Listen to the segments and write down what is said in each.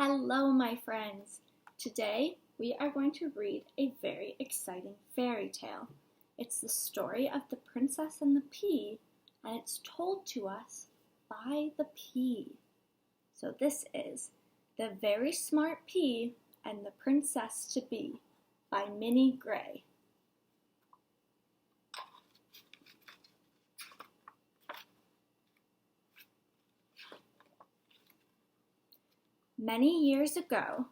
Hello, my friends. Today we are going to read a very exciting fairy tale. It's the story of the Princess and the Pea, and it's told to us by the Pea. So this is The Very Smart Pea and the Princess to Be by Minnie Gray. Many years ago,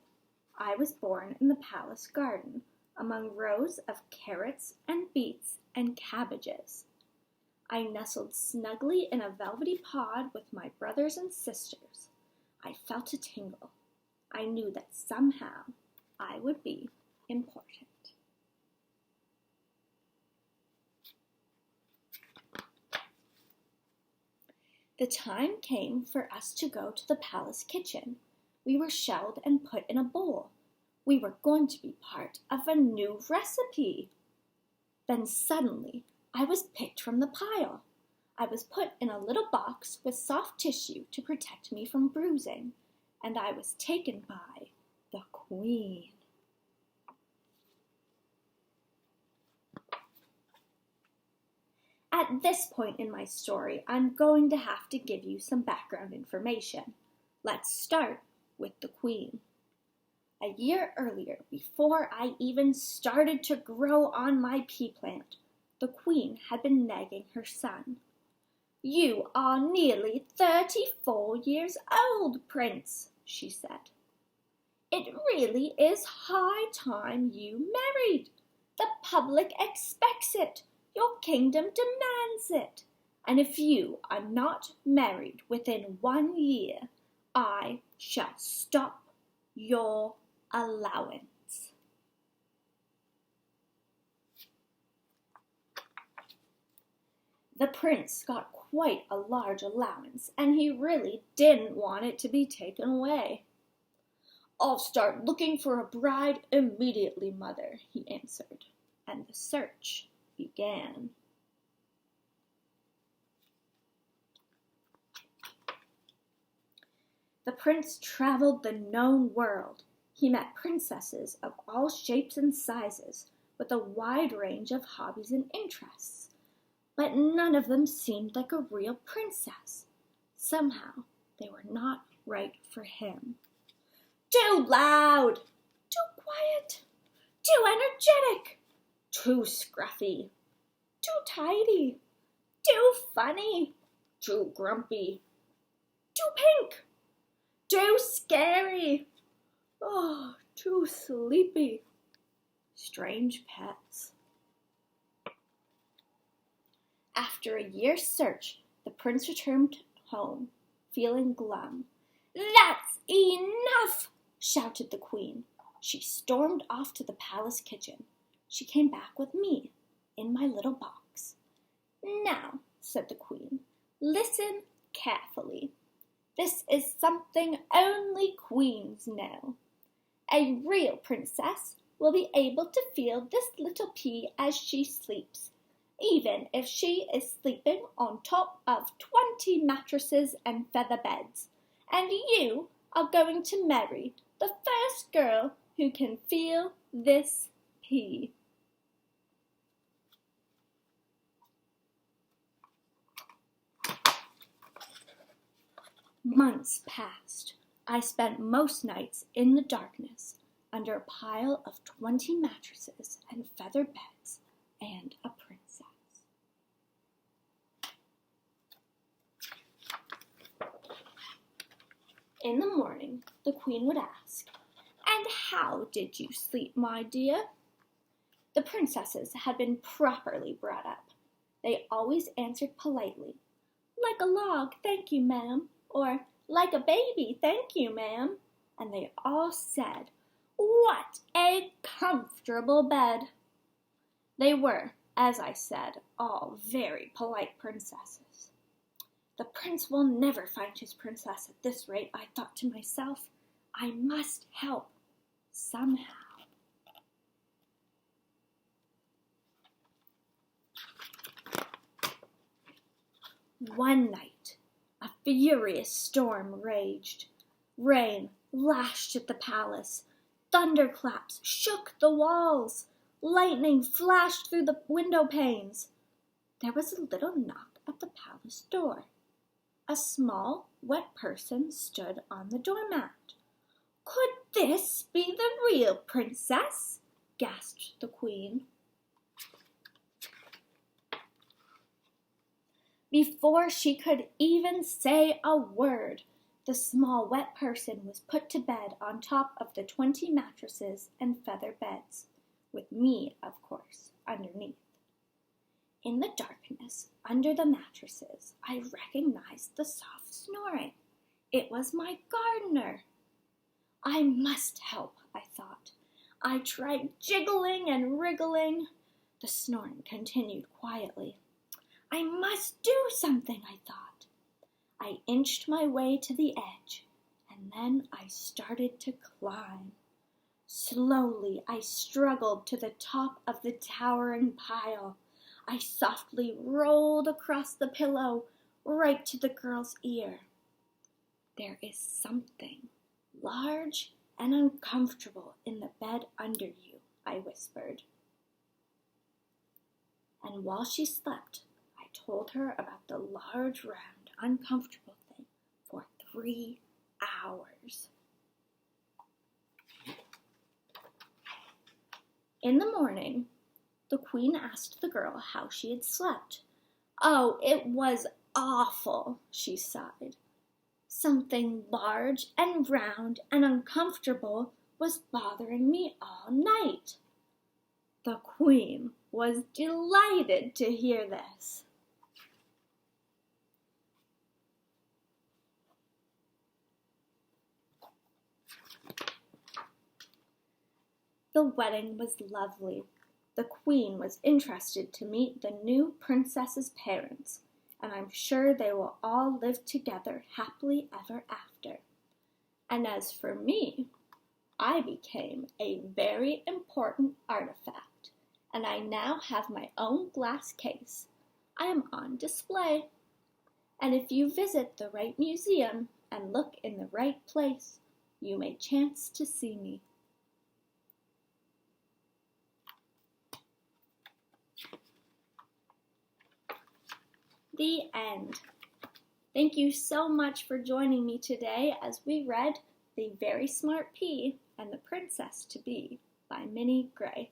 I was born in the palace garden among rows of carrots and beets and cabbages. I nestled snugly in a velvety pod with my brothers and sisters. I felt a tingle. I knew that somehow I would be important. The time came for us to go to the palace kitchen. We were shelled and put in a bowl. We were going to be part of a new recipe. Then suddenly, I was picked from the pile. I was put in a little box with soft tissue to protect me from bruising, and I was taken by the Queen. At this point in my story, I'm going to have to give you some background information. Let's start with the Queen. A year earlier, before I even started to grow on my pea plant, the Queen had been nagging her son. "You are nearly 34 years old, Prince," she said. "It really is high time you married. The public expects it. Your kingdom demands it. And if you are not married within 1 year, I shall stop your allowance." The prince got quite a large allowance, and he really didn't want it to be taken away. "I'll start looking for a bride immediately, mother," he answered, and the search began. The prince traveled the known world. He met princesses of all shapes and sizes, with a wide range of hobbies and interests. But none of them seemed like a real princess. Somehow, they were not right for him. Too loud, too quiet, too energetic, too scruffy, too tidy, too funny, too grumpy, too pink, too scary, too sleepy. Strange pets. After a year's search, the prince returned home, feeling glum. "That's enough!" shouted the Queen. She stormed off to the palace kitchen. She came back with me, in my little box. "Now," said the Queen, "listen carefully. This is something only queens know. A real princess will be able to feel this little pea as she sleeps, even if she is sleeping on top of 20 mattresses and feather beds. And you are going to marry the first girl who can feel this pea." Months passed. I spent most nights in the darkness under a pile of 20 mattresses and feather beds and a princess. In the morning, the Queen would ask, "And how did you sleep, my dear?" The princesses had been properly brought up. They always answered politely, "Like a log, thank you, ma'am," or "Like a baby, thank you, ma'am." And they all said, "What a comfortable bed." They were, as I said, all very polite princesses. The prince will never find his princess at this rate, I thought to myself. I must help somehow. One night, a furious storm raged. Rain, lashed at the palace. Thunderclaps shook the walls. Lightning flashed through the window panes. There was a little knock at the palace door. A small, wet person stood on the doormat. "Could this be the real princess?" gasped the queen. Before she could even say a word, the small wet person was put to bed on top of the 20 mattresses and feather beds, with me, of course, underneath. In the darkness, under the mattresses, I recognized the soft snoring. It was my gardener. I must help, I thought. I tried jiggling and wriggling. The snoring continued quietly. I must do something, I thought. I inched my way to the edge, and then I started to climb. Slowly, I struggled to the top of the towering pile. I softly rolled across the pillow, right to the girl's ear. "There is something large and uncomfortable in the bed under you," I whispered. And while she slept, I told her about the large, round, uncomfortable thing for 3 hours. In the morning, the queen asked the girl how she had slept. "Oh, it was awful," she sighed. "Something large and round and uncomfortable was bothering me all night." The queen was delighted to hear this. The wedding was lovely. The queen was interested to meet the new princess's parents, and I'm sure they will all live together happily ever after. And as for me, I became a very important artifact, and I now have my own glass case. I am on display. And if you visit the right museum and look in the right place, you may chance to see me. The end. Thank you so much for joining me today as we read The Very Smart Pea and the Princess to Be by Minnie Gray.